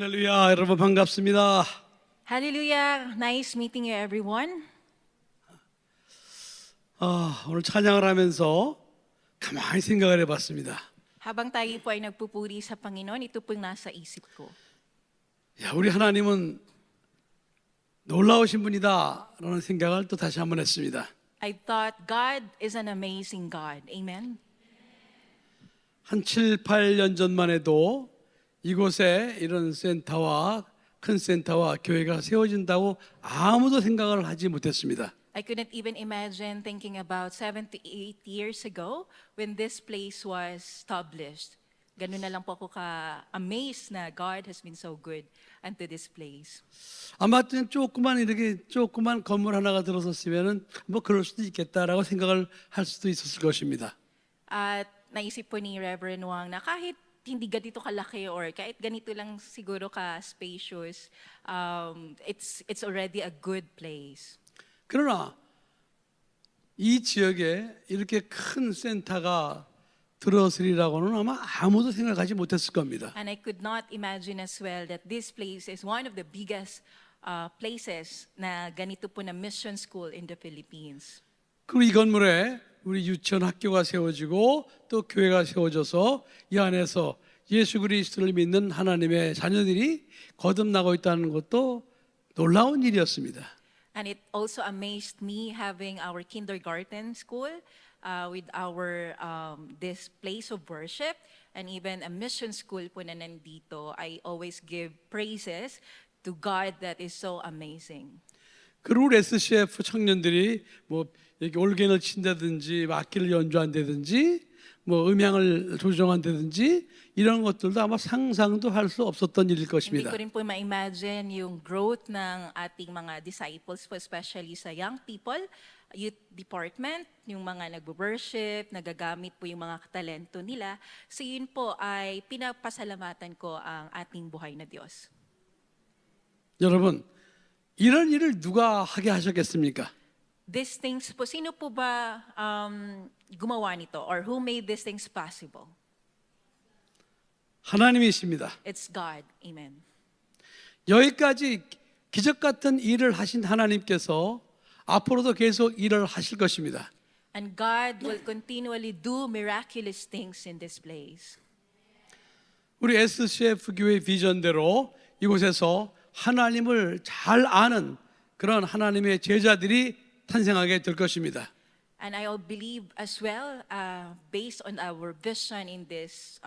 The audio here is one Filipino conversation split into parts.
할렐루야, 여러분 반갑습니다. Hallelujah! Nice meeting you, everyone. 오늘 찬양을 하면서 가만히 생각을 해봤습니다. Habang tayo po ay nagpupuri sa Panginoon, ito pong nasa isip ko. 야, 우리 하나님은 놀라우신 분이다라는 생각을 또 다시 한번 했습니다. I thought God is an amazing God. Amen? 한 7, 8년 전만 해도 이곳에 이런 센터와 큰 센터와 교회가 세워진다고 아무도 생각을 하지 못했습니다. I couldn't even imagine thinking about 7 to 8 years ago when this place was established. Ganun na lang po ako ka-amazed na God has been so good unto this place. 아마 조그만 건물 하나가 들어섰으면은 뭐 그럴 수도 있겠다라고 생각을 할 수도 있었을 것입니다. At naisip po ni Reverend Wang na kahit hindi ganito kalaki or kahit ganito lang siguro ka-spacious, it's already a good place. 그러나 이 지역에 이렇게 큰 센터가 들어서리라고는 아마 아무도 생각하지 못했을 겁니다. And I could not imagine as well that this place is one of the biggest places na ganito po na mission school in the Philippines. 그리고 이 건물에 우리 유치원 학교가 세워지고 또 교회가 세워져서 이 안에서 예수 그리스도를 믿는 하나님의 자녀들이 거듭나고 있다는 것도 놀라운 일이었습니다. And it also amazed me having our kindergarten school with our this place of worship and even a mission school po na nandito. I always give praises to God that is so amazing. 그리고 우리 SCF 청년들이 뭐 이렇게 올겐을 친다든지 악기를 연주한다든지 뭐 음향을 조정한다든지 이런 것들도 아마 상상도 할 수 없었던 일일 Hindi 것입니다. ko rin po ma-imagine yung growth ng ating mga disciples po, especially sa young people, youth department, yung mga nagwo-worship, nagagamit po yung mga talento nila. So yun po ay pinapasalamatan ko ang ating buhay na Diyos. 여러분, 이런 일을 누가 하게 하셨겠습니까? These things po, sino po ba gumawa nito or who made these things possible? 하나님이십니다. It's God. Amen. 여기까지 기적 같은 일을 하신 하나님께서 앞으로도 계속 일을 하실 것입니다. And God will continually do miraculous things in this place. 우리 SCF 교회 비전대로 이곳에서 하나님을 잘 아는 그런 하나님의 제자들이 탄생하게 될 것입니다. And I believe as well, based on our vision in this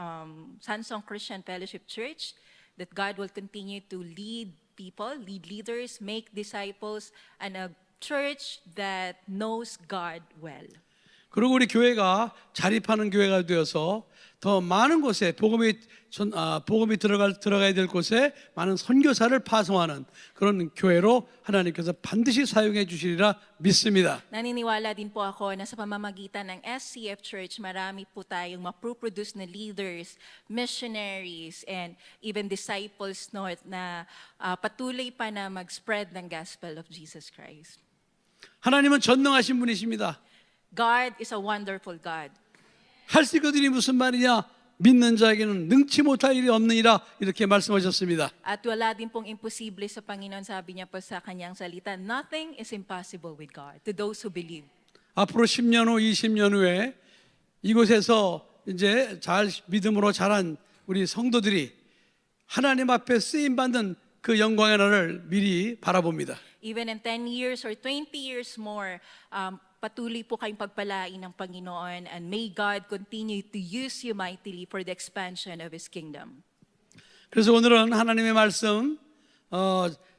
Sansong Christian Fellowship Church, that God will continue to lead people, lead leaders, make disciples, and a church that knows God well. 그리고 우리 교회가 자립하는 교회가 되어서 더 많은 곳에 복음이 들어가야 될 곳에 많은 선교사를 파송하는 그런 교회로 하나님께서 반드시 사용해 주시리라 믿습니다. Naniniwala din po ako na sa pamamagitan ng SCF Church, marami po tayong maproproduce na leaders, missionaries, and even disciples na patuloy pa na mag-spread ng gospel of Jesus Christ. 하나님은 전능하신 분이십니다. God is a wonderful God. 할 수 있거든이 무슨 말이냐? 믿는 자에게는 능치 못할 일이 없느니라 이렇게 말씀하셨습니다. At wala din pong imposible sa Panginoon, sabi niya po sa kanyang salita, nothing is impossible with God, to those who believe. 앞으로 10년 후, 20년 후에 이곳에서 이제 잘 믿음으로 자란 우리 성도들이 하나님 앞에 쓰임 받는 그 영광의 날을 미리 바라봅니다. Even in 10 years or 20 years more, patuloy po kayong pagpalain ng Panginoon, and may God continue to use you mightily for the expansion of His kingdom. 그래서 오늘은 하나님의 말씀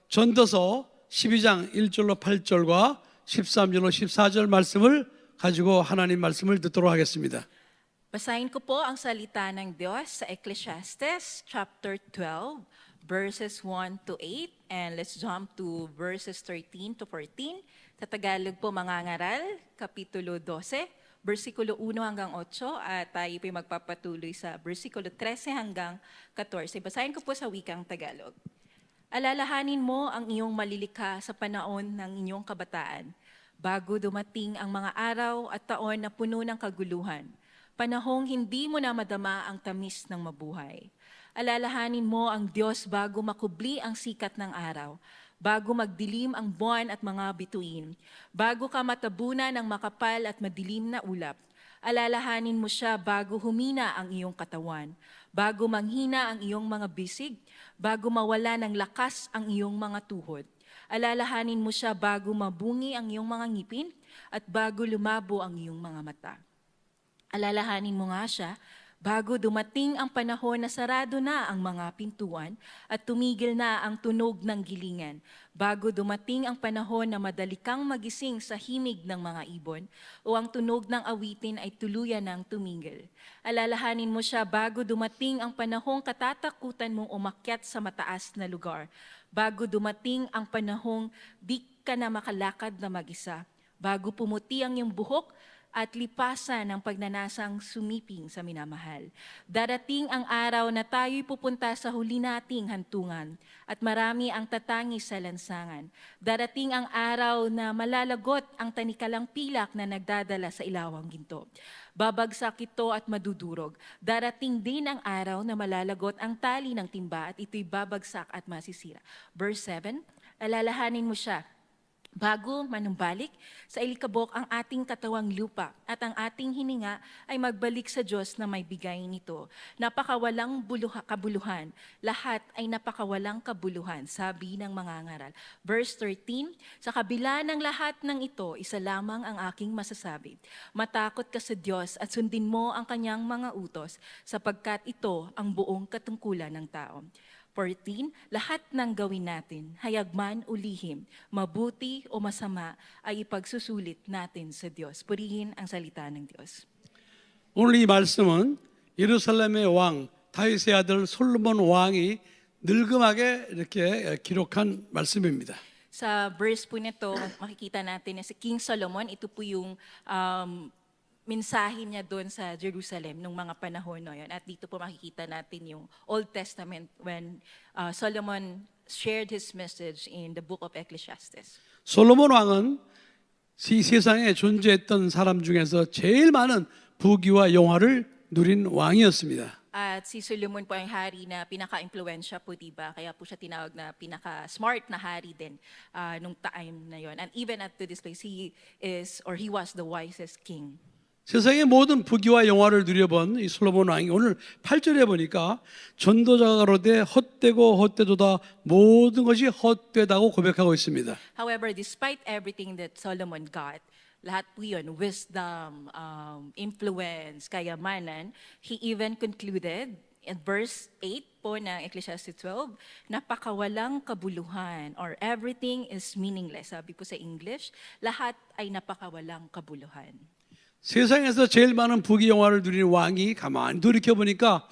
전도서 12장 1절로 8절과 13절로 14절 말씀을 가지고 하나님 말씀을 듣도록 하겠습니다. Basahin ko po ang salita ng Diyos sa Ecclesiastes chapter 12, verses 1 to 8, and let's jump to verses 13 to 14. Sa Tagalog po, mangangaral, Kapitulo 12, versikulo 1 hanggang 8, at tayo po magpapatuloy sa versikulo 13 hanggang 14. Basahin ko po sa wikang Tagalog. Alalahanin mo ang iyong malilikha sa panahon ng inyong kabataan, bago dumating ang mga araw at taon na puno ng kaguluhan, panahong hindi mo na madama ang tamis ng mabuhay. Alalahanin mo ang Diyos bago makubli ang sikat ng araw, bago magdilim ang buwan at mga bituin, bago ka matabunan ng makapal at madilim na ulap. Alalahanin mo siya bago humina ang iyong katawan, bago manghina ang iyong mga bisig, bago mawala ng lakas ang iyong mga tuhod. Alalahanin mo siya bago mabungi ang iyong mga ngipin at bago lumabo ang iyong mga mata. Alalahanin mo nga siya bago dumating ang panahon na sarado na ang mga pintuan at tumigil na ang tunog ng gilingan, bago dumating ang panahon na madali kang magising sa himig ng mga ibon o ang tunog ng awitin ay tuluyan ng tumigil. Alalahanin mo siya bago dumating ang panahong katatakutan mong umakyat sa mataas na lugar, bago dumating ang panahong di ka na makalakad na mag-isa, bago pumuti ang iyong buhok at lipasan ng pagnanasang sumiping sa minamahal. Darating ang araw na tayo'y pupunta sa huli nating hantungan at marami ang tatangis sa lansangan. Darating ang araw na malalagot ang tanikalang pilak na nagdadala sa ilawang ginto. Babagsak ito at madudurog. Darating din ang araw na malalagot ang tali ng timba at ito'y babagsak at masisira. Verse 7, alalahanin mo siya bago manumbalik sa ilikabok ang ating katawang lupa at ang ating hininga ay magbalik sa Diyos na may bigay nito. Napakawalang kabuluhan, lahat ay napakawalang kabuluhan, sabi ng mga ngaral. Verse 13, sa kabila ng lahat ng ito, isa lamang ang aking masasabi. Matakot ka sa Diyos at sundin mo ang kanyang mga utos sapagkat ito ang buong katungkulan ng tao. 14, lahat ng gawin natin, hayagman o lihim, mabuti o masama, ay ipagsusulit natin sa Diyos. Purihin ang salita ng Diyos. 오늘 이 말씀은 예루살렘의 왕 다윗의 아들 솔로몬 왕이 늙음하게 이렇게 기록한 말씀입니다. Sa verse po nito, makikita natin na si King Solomon, ito po yung mensahe niya doon sa Jerusalem nung mga panahon na yun. At dito po makikita natin yung Old Testament when Solomon shared his message in the book of Ecclesiastes. 솔로몬 왕은 이 세상에 존재했던 사람 중에서 제일 많은 부귀와 영화를 누린 왕이었습니다. At si Solomon po ay hari na pinaka-impluensya po, diba? Kaya po siya tinawag na pinaka-smart na hari din nung time na yon. And even at to this place, he was the wisest king. 세상의 모든 부귀와 영화를 누려본 이 솔로몬 왕이 오늘 8절에 보니까 전도자가 가로되 헛되고 헛되도다 모든 것이 헛되다고 고백하고 있습니다. However, despite everything that Solomon got, lahat po yun, wisdom, influence, kayamanan, he even concluded in verse 8 po ng Ecclesiastes 12, napakawalang kabuluhan or everything is meaningless. Sabi po sa English, lahat ay napakawalang kabuluhan. 세상에서 제일 많은 부귀 영화를 누리는 왕이 가만히 돌이켜보니까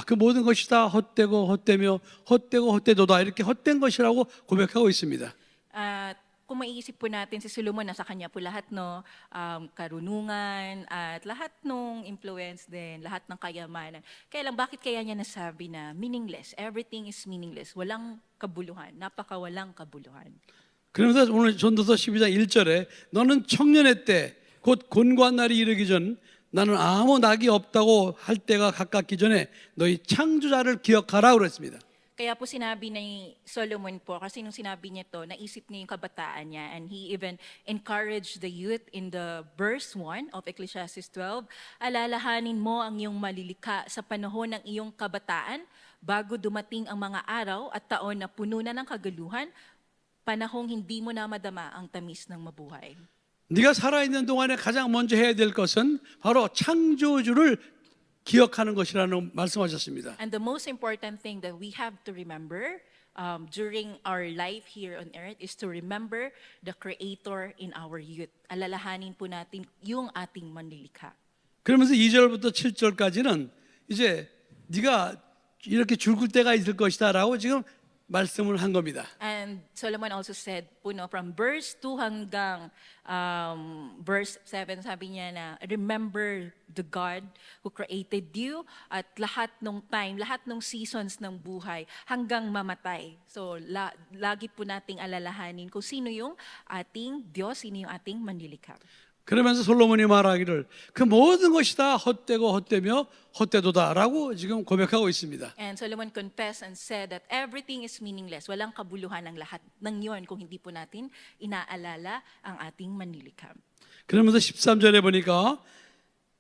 그 모든 것이 다 헛되고 헛되며 헛되고 헛되도다 이렇게 헛된 것이라고 고백하고 있습니다. At kung maiisip po natin si Solomon, nasa kanya po lahat no karunungan at lahat ng influence din, lahat ng kayamanan. Kaya lang, bakit kaya niya nasabi na meaningless? Everything is meaningless. Walang kabuluhan. napakawalang kabuluhan. 그러면서 오늘 전도서 12장 1절에 너는 청년의 때 곧 곤고한 날이 이르기 전 나는 아무 낙이 없다고 할 때가 가깝기 전에 너희 창조자를 기억하라 그랬습니다. Kaya po sinabi ni Solomon po, kasi nung sinabi niya to, naisip niya yung kabataan niya, and he even encouraged the youth in the verse 1 of Ecclesiastes 12, alalahanin mo ang iyong malilikha sa panahon ng iyong kabataan, bago dumating ang mga araw at taon na puno na ng kagaluhan, panahong hindi mo na madama ang tamis ng mabuhay. 네가 살아있는 동안에 가장 먼저 해야 될 것은 바로 창조주를 기억하는 것이라는 말씀하셨습니다. And the most important thing that we have to remember during our life here on earth is to remember the Creator in our youth. Alalahanin po natin yung ating manlilikha. 그러면서 2절부터 7절까지는 이제 네가 이렇게 죽을 때가 있을 것이다라고 지금 말씀을 한 겁니다. And Solomon also said, from verse 2 hanggang verse 7, sabi niya na, remember the God who created you at lahat ng time, lahat ng seasons ng buhay hanggang mamatay. So, lagi po nating alalahanin kung sino yung ating Diyos, sino yung ating manlilikha. 그러면서 솔로몬이 말하기를 그 모든 것이 다 헛되고 헛되며 헛되도다라고 지금 고백하고 있습니다. And Solomon confessed and said that everything is meaningless. Walang kabuluhan ang lahat ng yon kung hindi po natin inaalala ang ating manlilikha. 그러면서 13절에 보니까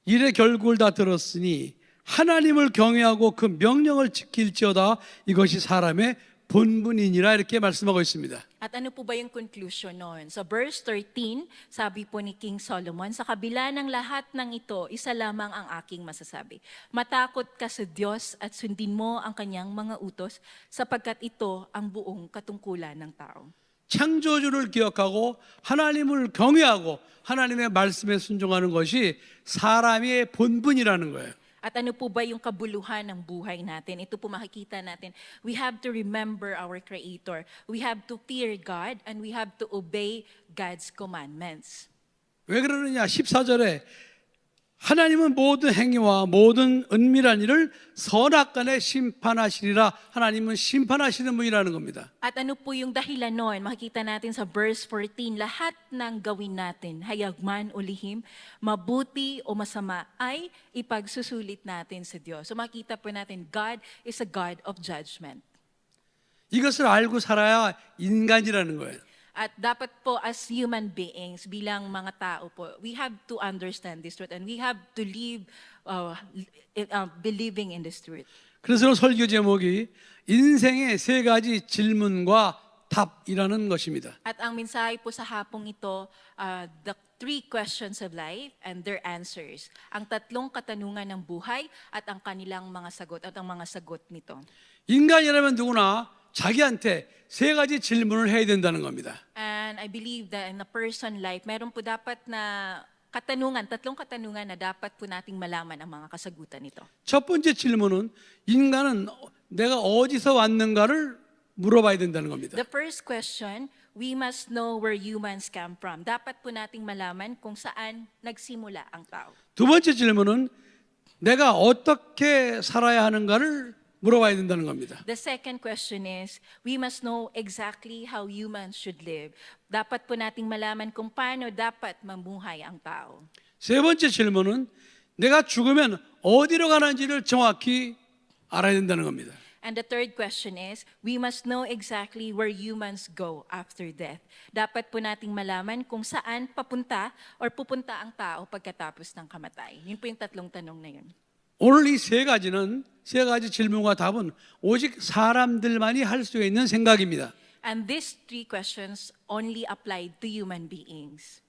일의 결국을 다 들었으니 하나님을 경외하고 그 명령을 지킬지어다 이것이 사람의 본분이니라 이렇게 말씀하고 있습니다. At ano po ba yung conclusion noon? Sa verse 13, sabi po ni King Solomon, sa kabila ng lahat ng ito, isa lamang ang aking masasabi. Matakot ka sa Diyos at sundin mo ang kanyang mga utos sapagkat ito ang buong katungkulan ng tao. 창조주를 기억하고 하나님을 경외하고 하나님의 말씀에 순종하는 것이 사람의 본분이라는 거예요. At ano po ba yung kabuluhan ng buhay natin? Ito po makikita natin. We have to remember our Creator. We have to fear God and we have to obey God's commandments. 왜 그러느냐? 14절에 하나님은 모든 행위와 모든 은밀한 일을 선악간에 심판하시리라. 하나님은 심판하시는 분이라는 겁니다. At ano po yung dahilan noon? Makikita natin sa verse 14, lahat ng gawin natin, hayag man o lihim, mabuti o masama, ay ipagsusulit natin sa Diyos. So makita po natin, God is a God of judgment. 이것을 알고 살아야 인간이라는 거예요. At dapat po as human beings, bilang mga tao po, we have to understand this truth and we have to live believing in this truth. 그래서 설교 제목이 인생의 세 가지 질문과 답이라는 것입니다. At ang mensahe po sa hapong ito, the three questions of life and their answers. Ang tatlong katanungan ng buhay at ang kanilang mga sagot at ang mga sagot nito. 인간이라면 누구나 자기한테 세 가지 질문을 해야 된다는 겁니다. And I believe that in a person life, meron po dapat na katanungan, tatlong katanungan na dapat po nating malaman ang mga kasagutan nito. 첫 번째 질문은 인간은 내가 어디서 왔는가를 물어봐야 된다는 겁니다. The first question, we must know where humans come from. Dapat po nating malaman kung saan nagsimula ang tao. 두 번째 질문은 내가 어떻게 살아야 하는가를 물어봐야 된다는 겁니다. The second question is, we must know exactly how humans should live. Dapat po nating malaman kung paano dapat mamuhay ang tao. 세 번째 질문은 내가 죽으면 어디로 가는지를 정확히 알아야 된다는 겁니다. And the third question is, we must know exactly where humans go after death. Dapat po nating malaman kung saan papunta or pupunta ang tao pagkatapos ng kamatay. Yun po yung tatlong tanong na yun. 오늘 이 세 가지는 세 가지 질문과 답은 오직 사람들만이 할 수 있는 생각입니다. And these three questions only apply to human beings.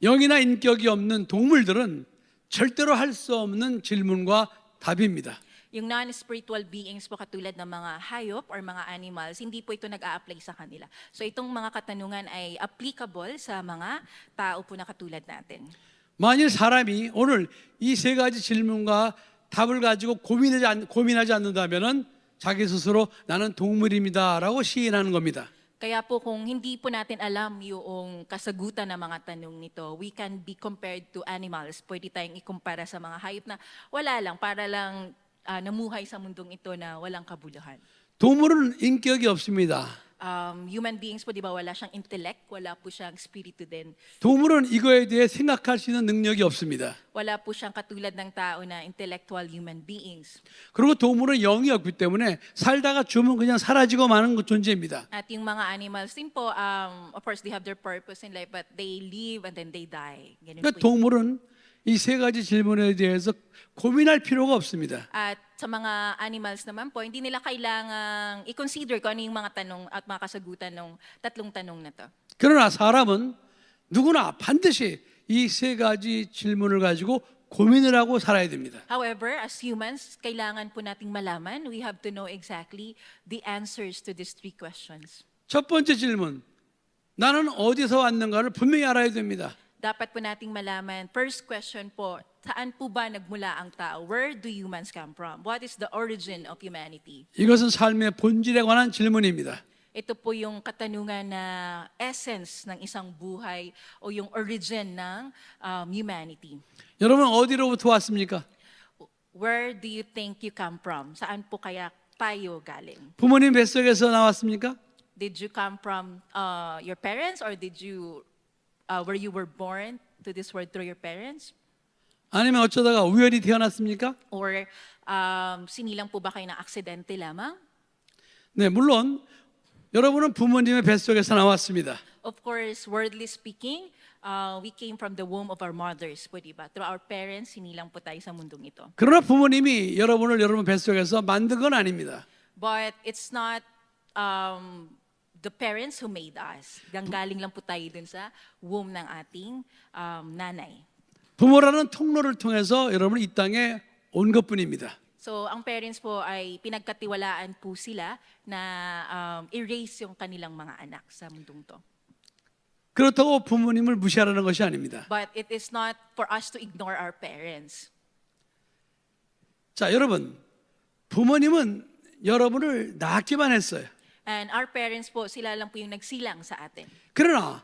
영이나 인격이 없는 동물들은 절대로 할 수 없는 질문과 답입니다. Yung non-spiritual beings po katulad ng mga hayop or mga animals, hindi po ito nag-a-apply sa kanila. So itong mga katanungan ay applicable sa mga tao po na katulad natin. 만일 사람이 오늘 이 세 가지 질문과 답을 가지고 고민하지 않는다면은 자기 스스로 나는 동물입니다라고 시인하는 겁니다. Kaya po kung hindi po natin alam yung kasagutan ng mga tanong nito, we can be compared to animals. Pwede tayong ikumpara sa mga hayop na wala lang, para lang namuhay sa mundong ito na walang kabuluhan. 동물은 인격이 없습니다. Human beings po, di ba, wala siyang intellect, wala po siyang spiritu din. 동물은 이거에 대해 생각할 수 있는 능력이 없습니다. Wala po siyang katulad ng tao na intellectual human beings. 그리고 동물은 영이 없기 때문에 살다가 죽으면 그냥 사라지고 마는 존재입니다. At yung mga animals din po, of course, they have their purpose in life, but they live and then they die. Ganun 그러니까 po yun. 동물은 이 세 가지 질문에 대해서 고민할 필요가 없습니다. At sa mga animals naman po, hindi nila kailangang i-consider kung ano yung mga tanong at mga kasagutan ng tatlong tanong na to. 그러나 사람은 누구나 반드시 이 세 가지 질문을 가지고 고민을 하고 살아야 됩니다. However, as humans, kailangan po nating malaman, we have to know exactly the answers to these three questions. 첫 번째 질문, 나는 어디서 왔는가를 분명히 알아야 됩니다. Dapat po nating malaman, first question po, saan po ba nagmula ang tao? Where do humans come from? What is the origin of humanity? 이것은 삶의 본질에 관한 질문입니다. Ito po yung katanungan na essence ng isang buhay o yung origin ng humanity. 여러분 어디로부터 왔습니까? Where do you think you come from? Saan po kaya tayo galing? 부모님 뱃속에서 나왔습니까? Did you come from your parents or did you where you were born to this world through your parents? 아니면 어쩌다가 우연히 태어났습니까? Or sinilang po ba kayo ng aksidente lamang? 네, 물론 여러분은 부모님의 뱃속에서 나왔습니다. Of course, worldly speaking, we came from the womb of our mothers po, di ba? Through our parents, sinilang po tayo sa mundong ito. 그러나 부모님이 여러분을 여러분 뱃속에서 만든 건 아닙니다. But it's not the parents who made us. Ganggaling lang po tayo dun sa womb ng ating nanay. 부모라는 통로를 통해서 여러분은 이 땅에 온 것뿐입니다. So, ang parents po ay pinagkatiwalaan po sila na erase yung kanilang mga anak sa mundong to. 그렇다고 부모님을 무시하라는 것이 아닙니다. But it is not for us to ignore our parents. 자, 여러분, 부모님은 여러분을 낳기만 했어요. And our parents po, sila lang po yung nagsilang sa atin. 그러나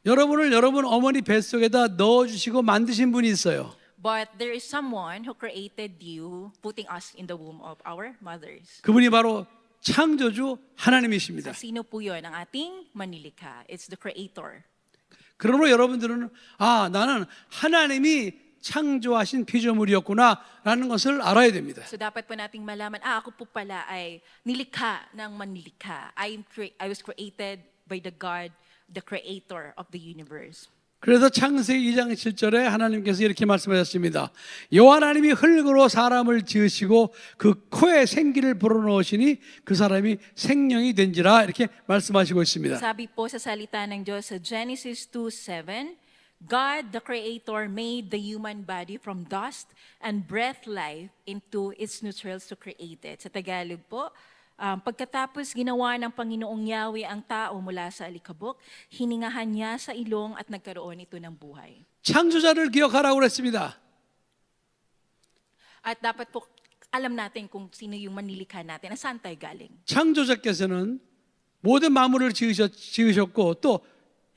여러분을 여러분 어머니 뱃속에다 넣어주시고 만드신 분이 있어요. But there is someone who created you, putting us in the womb of our mothers. 그분이 바로 창조주 하나님이십니다. Sino po yun? Ang ating manilikha. It's the creator. 그러므로 여러분들은 나는 하나님이 창조하신 피조물이었구나 라는 것을 알아야 됩니다. So dapat po nating malaman, ako po pala ay nilikha ng manilikha. I was created by the God, the creator of the universe. 그래서 창세기 2장 7절에 하나님께서 이렇게 말씀하셨습니다. 여호와 하나님이 흙으로 사람을 지으시고 그 코에 생기를 불어넣으시니 그 사람이 생명이 된지라 이렇게 말씀하시고 있습니다. Sabi po sa salita ng Diyos sa Genesis 2:7, God the Creator made the human body from dust and breathed life into its nostrils to create it. Sa Tagalog po, pagkatapos ginawa ng Panginoong Yahweh ang tao mula sa alikabok, hiningahan niya sa ilong at nagkaroon ito ng buhay. 창조자를 기억하라고 그랬습니다. At dapat po alam natin kung sino yung manilikha natin, na saan tayo galing. 창조자께서는 모든 만물을 지으셨고 또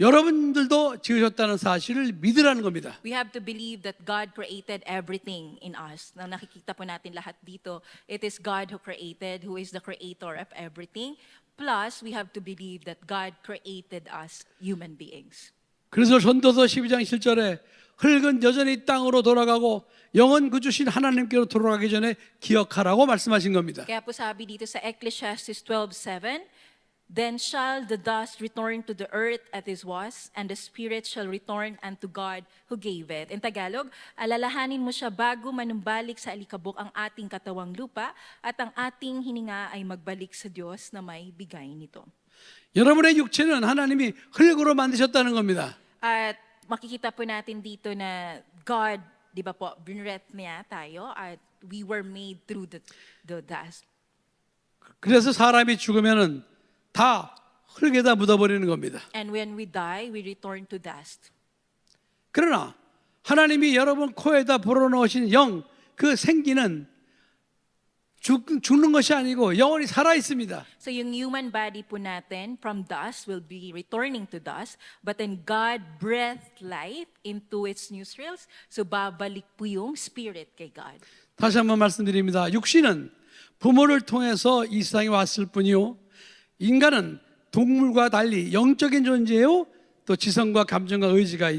여러분들도 지으셨다는 사실을 믿으라는 겁니다. We have to believe that God created everything in us. Na nakikita po natin lahat dito, it is God who created, who is the creator of everything. Plus, we have to believe that God created us human beings. 그래서 전도서 12장 7절에 흙은 여전히 땅으로 돌아가고 영은 그 주신 하나님께로 돌아가기 전에 기억하라고 말씀하신 겁니다. Kaya po sabi dito sa Ecclesiastes 12:7, then shall the dust return to the earth as it was, and the spirit shall return unto God who gave it. In Tagalog, alalahanin mo siya bago manumbalik sa alikabok ang ating katawang lupa, at ang ating hininga ay magbalik sa Diyos na may bigay nito. 여러분의 육체는 하나님이 흙으로 만드셨다는 겁니다. At makikita po natin dito na God, di ba po, binreth niya tayo, at we were made through the dust. 그래서 사람이 죽으면은 다 흙에다 묻어버리는 겁니다. And when we die, we return to dust. 그러나 하나님이 여러분 코에다 불어넣으신 영, 그 생기는 죽는 것이 아니고 영원히 살아 있습니다. So yung human body po natin from dust will be returning to dust, but then God breathed life into its nostrils, so babalik po yung spirit kay God. 다시 한번 말씀드립니다. 육신은 부모를 통해서 이 세상에 왔을 뿐이요, 인간은 동물과 달리 영적인 존재요, 또 지성과 감정과 의지가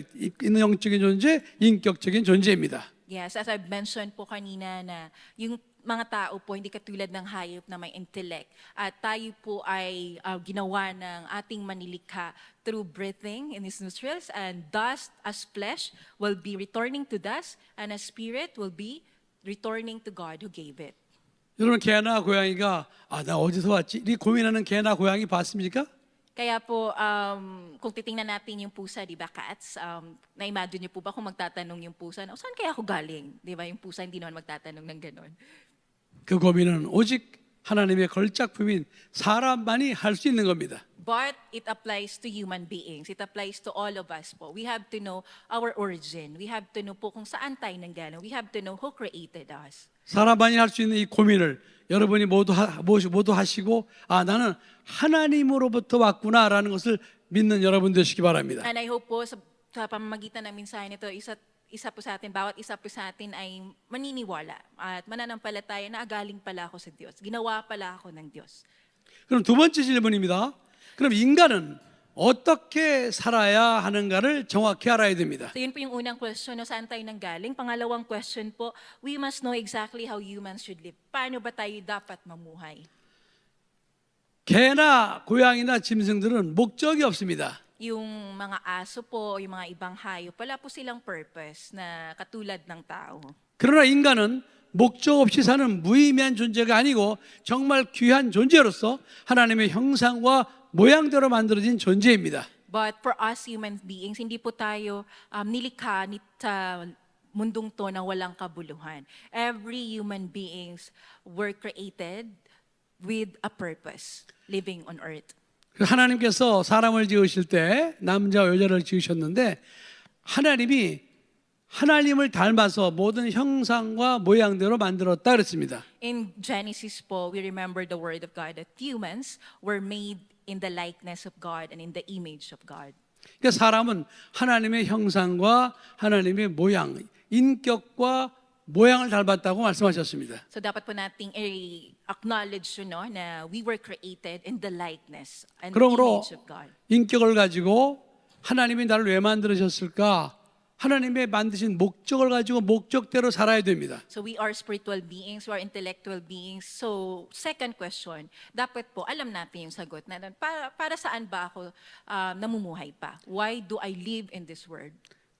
있는 영적인 존재, 인격적인 존재입니다. Yes, as I've mentioned po kanina na yung mga tao po hindi katulad ng hayop na may intellect. At tayo po ay ginawa ng ating manilikha through breathing in his nostrils, and dust as flesh will be returning to dust, and as spirit will be returning to God who gave it. 여러분, 개나 고양이가 나 어디서 왔지? 이 고민하는 개나 고양이 봤습니까? Kaya po, kung titingnan natin yung pusa, di ba, cats, na-imagine niyo po ba kung magtatanong yung pusa, saan kaya ako galing? Di ba, yung pusa hindi naman magtatanong ng ganon. 그 고민은 오직 하나님의 걸작품인 사람만이 할 수 있는 겁니다. But it applies to human beings. It applies to all of us po. We have to know our origin. We have to know po kung saan tayo nanggaling. We have to know who created us. 사람만이 할 수 있는 이 고민을 여러분이 모두 하시고 나는 하나님으로부터 왔구나라는 것을 믿는 여러분 되시기 바랍니다. And I hope po sa pamamagitan ng mensahe nito, isa po sa atin, bawat isa po sa atin ay maniniwala at mananampalataya na galing pala ako sa Diyos. Ginawa pala ako ng Diyos. 그럼 두 번째 질문입니다. 그럼 인간은 어떻게 살아야 하는가를 정확히 알아야 됩니다. So yun po yung unang question, no, saan tayo nanggaling? Pangalawang question po, we must know exactly how humans should live. Paano ba tayo dapat mamuhay? 개나 고양이나 짐승들은 목적이 없습니다. Yung mga aso po, yung mga ibang hayop, wala po silang purpose na katulad ng tao. 그러나 인간은 목적 없이 사는 무의미한 존재가 아니고 정말 귀한 존재로서 하나님의 형상과 모양대로 만들어진 존재입니다. But for us human beings, hindi po tayo nilikha sa mundong to na walang kabuluhan. Every human beings were created with a purpose, living on earth. 하나님께서 사람을 지으실 때 남자와 여자를 지으셨는데 하나님을 닮아서 모든 형상과 모양대로 만들었다 그랬습니다. In Genesis po, we remember the word of God that humans were made in the likeness of God and in the image of God. 그러니까 사람은 하나님의 형상과 하나님의 모양, 인격과 모양을 닮았다고 말씀하셨습니다. So dapat po nating acknowledge no, na we were created in the likeness and 그러므로 image of God. 인격을 가지고 하나님이 나를 왜 만들으셨을까? 하나님의 만드신 목적을 가지고 목적대로 살아야 됩니다. So we are spiritual beings, we are intellectual beings. So second question, dapat po alam natin yung sagot na para saan ba ako namumuhay pa? Why do I live in this world?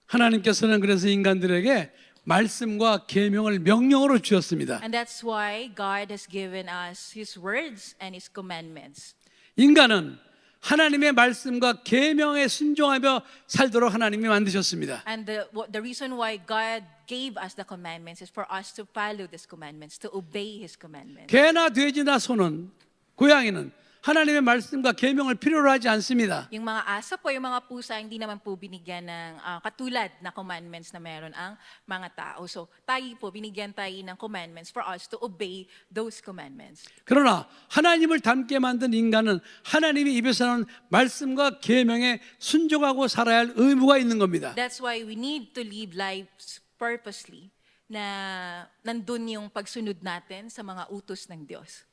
하나님께서는 그래서 인간들에게 말씀과 계명을 명령으로 주셨습니다. And that's why God has given us His words and His commandments. 인간은 하나님의 말씀과 계명에 순종하며 살도록 하나님이 만드셨습니다. And the reason why God gave us the commandments is for us to follow these commandments, to obey His commandments. 개나 돼지나 소는 고양이는 하나님의 말씀과 계명을 필요로 하지 않습니다. Yung mga aso po, yung mga pusa, hindi naman po binigyan ng katulad na commandments na meron ang mga tao. So tayo po, binigyan tayo ng commandments for us to obey those commandments. 그러나 하나님을 닮게 만든 인간은 하나님이 입에서 나오는 말씀과 계명에 순종하고 살아야 할 의무가 있는 겁니다. That's why we need to live lives purposely na nandun yung pagsunod natin sa mga utos ng Diyos.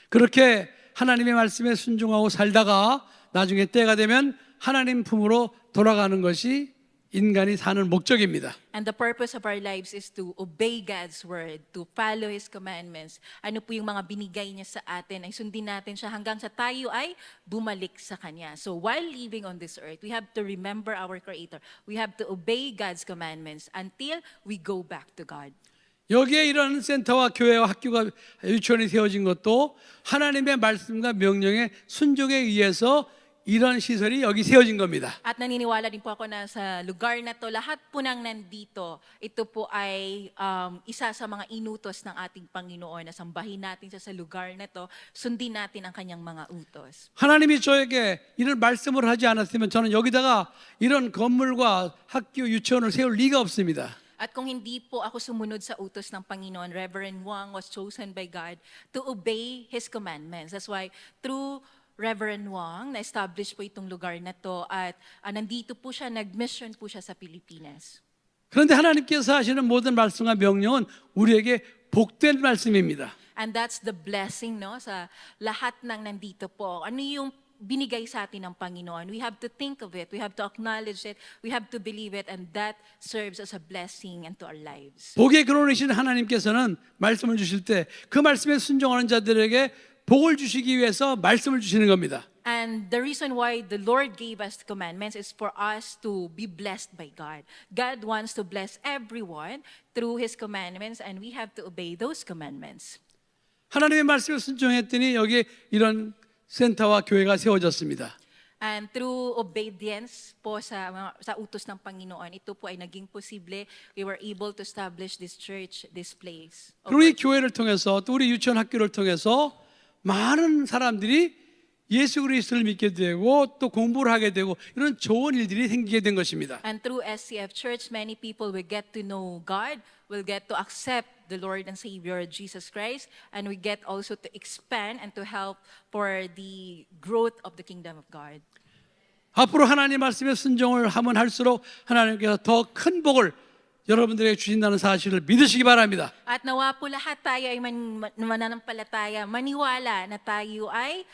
그렇게 하나님의 말씀에 순종하고 살다가 나중에 때가 되면 하나님 품으로 돌아가는 것이 인간이 사는 목적입니다. And the purpose of our lives is to obey God's word, to follow His commandments. Ano po yung mga binigay niya sa atin, ay sundin natin siya hanggang sa tayo ay bumalik sa Kanya. So while living on this earth, we have to remember our Creator. We have to obey God's commandments until we go back to God. 여기에 이런 센터와 교회와 학교가 유치원이 세워진 것도 하나님의 말씀과 명령에 순종에 의해서 이런 시설이 여기 세워진 겁니다. At naniniwala din po ako na sa lugar na to, lahat po ng nandito, ito po ay isa sa mga inutos ng ating Panginoon na sambahin natin siya sa lugar na to, sundin natin ang kanyang mga utos. 하나님이 저에게 이런 말씀을 하지 않았으면 저는 여기다가 이런 건물과 학교 유치원을 세울 리가 없습니다. At kung hindi po ako sumunod sa utos ng Panginoon, Reverend Wang was chosen by God to obey His commandments. That's why through Reverend Wang, na-establish po itong lugar na to at nandito po siya, nag-mission po siya sa Pilipinas. 그런데 하나님께서 하시는 모든 말씀과 명령은 우리에게 복된 말씀입니다. And that's the blessing no sa lahat ng nandito po. Ano yung binigay sa atin ng Panginoon? We have to think of it, we have to acknowledge it, we have to believe it, and that serves as a blessing into our lives. 복의 근원이신 하나님께서는 말씀을 주실 때 그 말씀에 순종하는 자들에게 복을 주시기 위해서 말씀을 주시는 겁니다. And the reason why the Lord gave us the commandments is for us to be blessed by God. God wants to bless everyone through His commandments, and we have to obey those commandments. 하나님의 말씀에 순종했더니 여기 이런 센터와 교회가 세워졌습니다. And through obedience po sa utos ng Panginoon, ito po ay naging posible. We were able to establish this church, this place. 그리고 이 교회를 통해서 또 우리 유치원 학교를 통해서 많은 사람들이 예수 그리스도를 믿게 되고 또 공부를 하게 되고 이런 좋은 일들이 생기게 된 것입니다. And through SCF Church, many people will get to know God, will get to accept the Lord and Savior Jesus Christ, and we get also to expand and to help for the growth of the kingdom of God. 앞으로 하나님 말씀에 순종을 하면 할수록 하나님께서 더 큰 복을 여러분들에게 주신다는 사실을 믿으시기 바랍니다. At nawa po lahat tayo ay mananampalataya, maniwala na tayo ay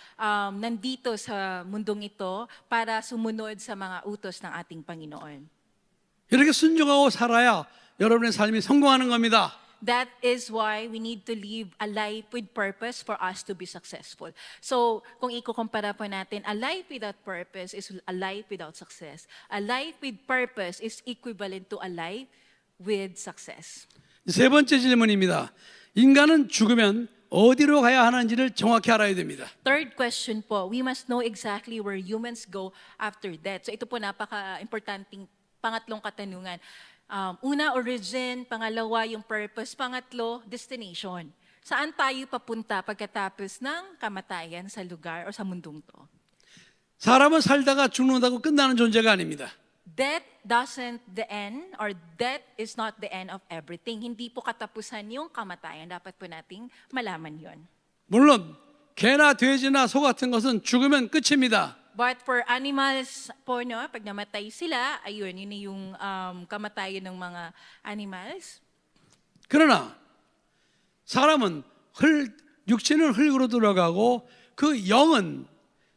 nandito sa mundong ito para sumunod sa mga utos ng ating Panginoon. 이렇게 순종하고 살아야 여러분의 삶이 성공하는 겁니다. That is why we need to live a life with purpose for us to be successful. So, kung ikukumpara po natin, a life without purpose is a life without success. A life with purpose is equivalent to a life with success. 세 번째 질문입니다. 인간은 죽으면 어디로 가야 하는지를 정확히 알아야 됩니다. Third question po, we must know exactly where humans go after death. So ito po napaka-importanting pangatlong katanungan. Una, origin. Pangalawa, yung purpose. Pangatlo, destination. Saan tayo papunta pagkatapos ng kamatayan sa lugar o sa mundong to? 사람은 살다가 죽는다고 끝나는 존재가 아닙니다. Death doesn't the end, or death is not the end of everything. Hindi po katapusan yung kamatayan. Dapat po nating malaman yon. 물론 개나 돼지나 소 같은 것은 죽으면 끝입니다. But for animals po, no, pag namatay sila, ayun, yun yung kamatayan ng mga animals. 그러나 사람은 육체는 흙으로 돌아가고 그 영은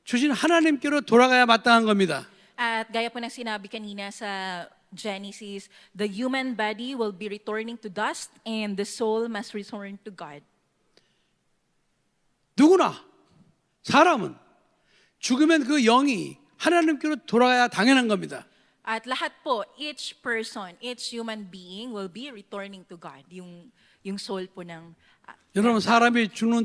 주신 하나님께로 돌아가야 마땅한 겁니다. At gaya po ng sinabi kanina sa Genesis, the human body will be returning to dust and the soul must return to God. 누구나 사람은 죽으면 그 영이 하나님께로 돌아가야 당연한 겁니다. At lahat po, each person, each human being will be returning to God. Yung soul po ng... 여러분 사람이 죽으면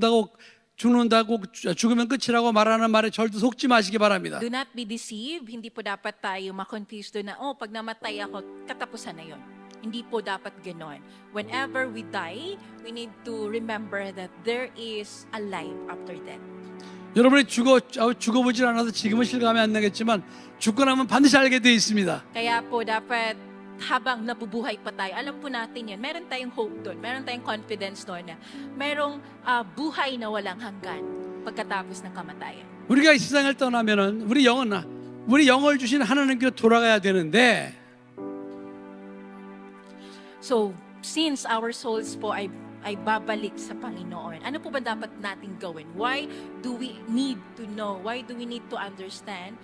끝이라고 말하는 말에 절대 속지 마시기 바랍니다. Do not be deceived. Hindi po dapat tayo ma-confuse doon na, pag namatay ako, katapusan na yon. Hindi po dapat ganon. Whenever we die, we need to remember that there is a life after death. 여러분이 죽어보질 않아서 지금은 실감이 안 나겠지만 죽고 나면 반드시 알게 돼 있습니다. Kaya po dapat habang nabubuhay pa tayo, alam po natin yan, meron tayong hope doon, meron tayong confidence doon na merong buhay na walang hanggan pagkatapos ng kamatayan. 우리가 이 세상을 떠나면은 우리 영을 주신 하나님께로 돌아가야 되는데 So, since our souls po ay babalik sa Panginoon, ano po ba dapat nating gawin? Why do we need to know? Why do we need to understand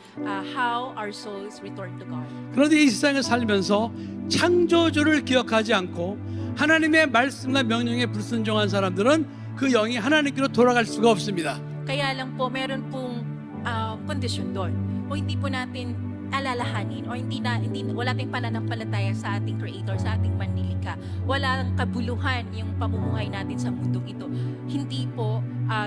how our souls return to God? 그런데 이 세상을 살면서 창조주를 기억하지 않고 하나님의 말씀과 명령에 불순종한 사람들은 그 영이 하나님께로 돌아갈 수가 없습니다. Kaya lang po, meron pong kondisyon doon. O hindi po natin alalahanin o wala tayong pananampalataya sa ating Creator, sa ating Manlilikha. Walang kabuluhan yung pamumuhay natin sa mundong ito. Hindi po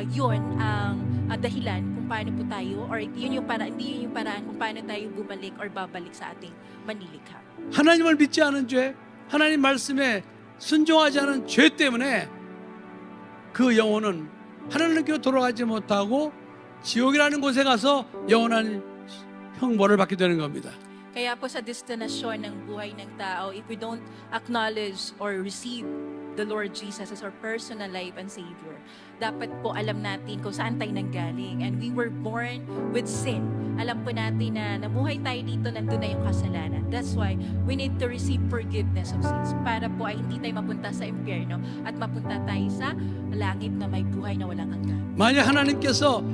yun ang dahilan kung paano po tayo, or hindi yun yung paraan kung paano tayo bumalik or babalik sa ating Manlilikha. 하나님을 믿지 않은 죄, 하나님 말씀에 순종하지 않은 죄 때문에 그 영혼은 하나님께로 돌아가지 못하고 지옥이라는 곳에 가서 영원한 형벌을 받게 되는 겁니다. Kaya po sa destinasyon ng buhay ng tao, if we don't acknowledge or receive the Lord Jesus as our personal life and Savior, dapat po alam natin kung saan tayo nanggaling. And we were born with sin. Alam po natin na nabuhay tayo dito, nandun na yung kasalanan. That's why we need to receive forgiveness of sins para po ay hindi tayo mapunta sa impyerno at mapunta tayo sa langit na may buhay na walang hanggan. 만약 하나님께서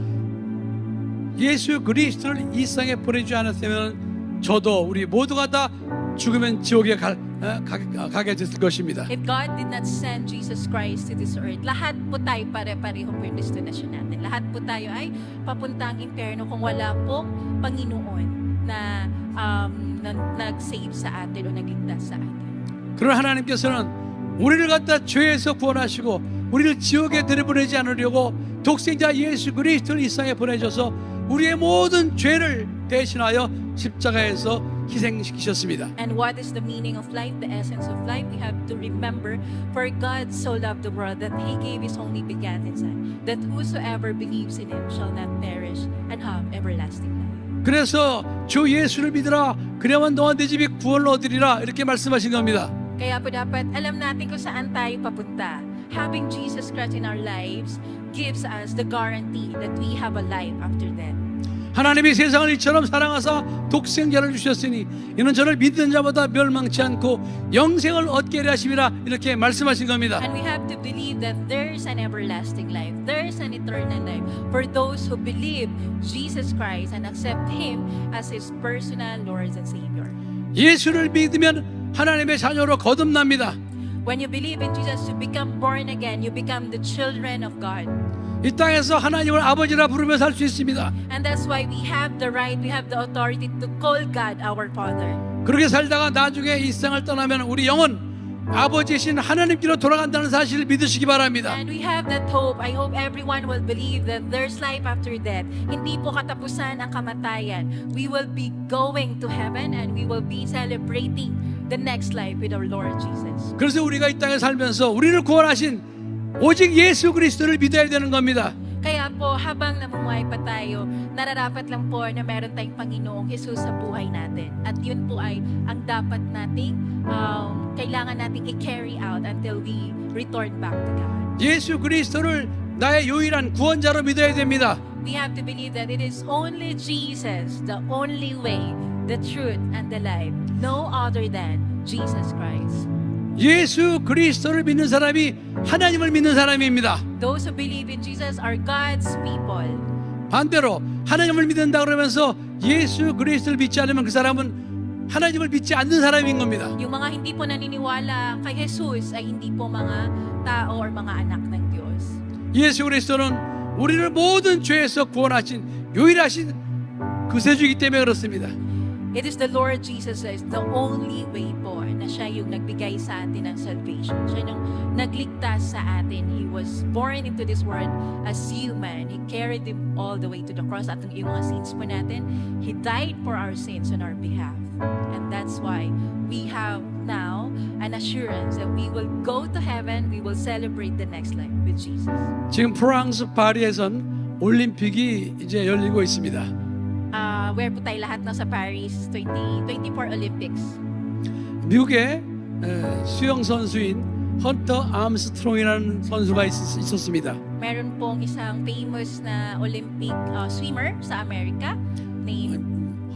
예수 그리스도를 이 세상에 보내주지 않았으면 저도 우리 모두가 다 죽으면 지옥에 가게 됐을 것입니다. If God did not send Jesus Christ to this earth, lahat po tayo pare-pareho po yung destination natin. Lahat po tayo ay papuntang impyerno kung wala pong Panginoon na nag-save sa atin o nagligtas sa atin. 그러나 하나님께서는 우리를 갖다 죄에서 구원하시고 우리를 지옥에 들여보내지 않으려고 독생자 예수 그리스도를 이 세상에 보내셔서 우리의 모든 죄를 대신하여 십자가에서 희생시키셨습니다. And what is the meaning of life, the essence of life? We have to remember, for God so loved the world that He gave His only begotten Son, that whosoever believes in Him shall not perish and have everlasting life. 그래서 주 예수를 믿으라 그래야만 너와 내 집이 구원을 얻으리라 이렇게 말씀하신 겁니다. Kaya po dapat alam natin kung saan tayo papunta. Having Jesus Christ in our lives gives us the guarantee that we have a life after death. 하나님이 세상을 이처럼 사랑하사 독생자를 주셨으니 이는 저를 믿는 자보다 멸망치 않고 영생을 얻게 하려 하심이라 이렇게 말씀하신 겁니다. And we have to believe that there's an everlasting life, there's an eternal life for those who believe Jesus Christ and accept Him as His personal Lord and Savior. 예수를 믿으면 하나님의 자녀로 거듭납니다. When you believe in Jesus, you become born again, you become the children of God. 이 땅에서 하나님을 아버지라 부르며 살 수 있습니다. And that's why we have the right, we have the authority to call God our Father. 그렇게 살다가 나중에 이 세상을 떠나면 우리 영은 아버지이신 하나님께로 돌아간다는 사실을 믿으시기 바랍니다. And we have that hope. I hope everyone will believe that there's life after death. Hindi po katapusan ang kamatayan. We will be going to heaven and we will be celebrating the next life with our Lord Jesus. 그래서 우리가 이 땅에 살면서 우리를 구원하신 오직 예수 그리스도를 믿어야 되는 겁니다. Kaya po, habang namumuhay pa tayo, nararapat lang po na meron tayong Panginoong Jesus sa buhay natin. At yun po ay ang dapat nating, kailangan nating i-carry out until we return back to God. 예수 그리스도를 나의 유일한 구원자로 믿어야 됩니다. We have to believe that it is only Jesus, the only way, the truth, and the life. No other than Jesus Christ. 예수 그리스도를 믿는 사람이 하나님을 믿는 사람입니다. Those who believe in Jesus are God's people. 반대로 하나님을 믿는다 그러면서 예수 그리스도를 믿지 않으면 그 사람은 하나님을 믿지 않는 사람인 겁니다. Yung mga hindi po naniniwala kay Jesus ay hindi po mga tao or mga anak ng Diyos. 예수 그리스도는 우리를 모든 죄에서 구원하신 유일하신 구세주이기 때문에 그렇습니다. It is the Lord Jesus is the only way po na siya yung nagbigay sa atin ng salvation. Siya yung nagligtas sa atin. He was born into this world as human. He carried him all the way to the cross. At yung mga sins po natin, He died for our sins on our behalf. And that's why we have now an assurance that we will go to heaven, we will celebrate the next life with Jesus. 지금 프랑스 파리에선 올림픽이 이제 열리고 있습니다. Where po tayo lahat na sa Paris 2024 Olympics. 미국의 수영 선수인 헌터 암스트롱이라는 선수가 있었습니다. Meron pong isang famous na Olympic swimmer sa Amerika named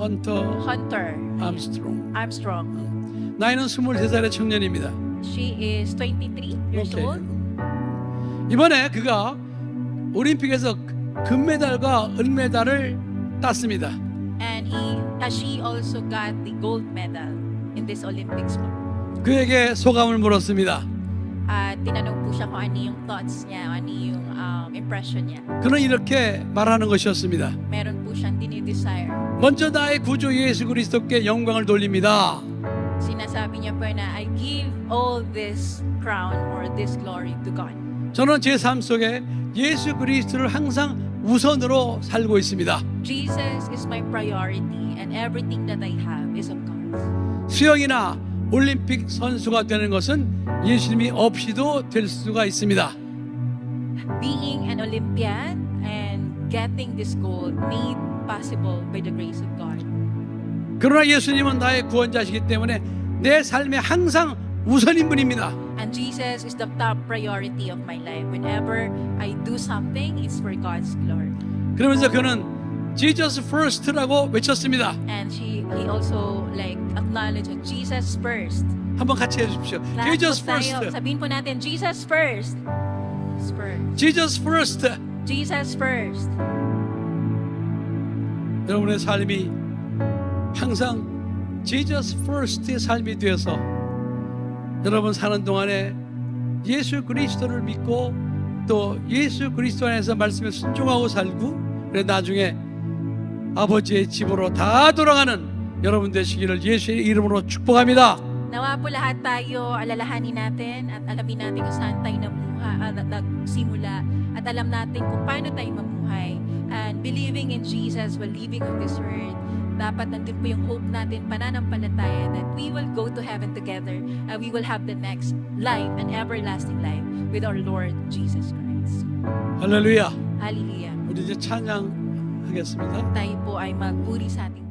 헌터 Hunter 암스트롱. Armstrong. 나이는 23살의 청년입니다. She is 23 years 오케이. old. 이번에 그가 올림픽에서 금메달과 은메달을 땄습니다. And she also got the gold medal in this Olympics po. 그에게 소감을 물었습니다. At tinanong po siya kung ano yung thoughts niya, ano yung impression niya. 그는 이렇게 말하는 것이었습니다. Meron po siyang dinidesire. 먼저 나의 구주 예수 그리스도께 영광을 돌립니다. Sinasabi niya po na, I give all this crown or this glory to God. 저는 제 삶 속에 예수 그리스도를 항상 우선으로 살고 있습니다. Jesus is my priority and everything that I have is of God. 수영이나 올림픽 선수가 되는 것은 예수님이 없이도 될 수가 있습니다. Being an Olympian and getting this gold made possible by the grace of God. 그러나 예수님은 나의 구원자시기 때문에 내 삶에 항상 우선인 분입니다. And Jesus is the top priority of my life. Whenever I do something, it's for God's glory. 그러면서 그는 Jesus first라고 외쳤습니다. And he also like acknowledged Jesus first. 한번 같이 해주십시오. Lahat Jesus po tayo, first. sabihin po natin, Jesus first. First. Jesus first. Jesus first. 여러분의 삶이 항상 Jesus first의 삶이 되어서 여러분 사는 동안에 예수 그리스도를 믿고 또 예수 그리스도 안에서 말씀에 순종하고 살고 그래 나중에 아버지의 집으로 다 돌아가는 여러분 되시기를 예수의 이름으로 축복합니다. Nawa po lahat tayo alalahanin natin at alamin natin kung saan tayo nagsimula at alam natin kung paano tayo mamuhay. And believing in Jesus while living on this earth, dapat nandun po yung hope natin, pananampalataya that we will go to heaven together and we will have the next life, an everlasting life with our Lord Jesus Christ. 할렐루야. Hallelujah. 우리 이제 찬양하겠습니다. Tayo po ay magpuri sa ating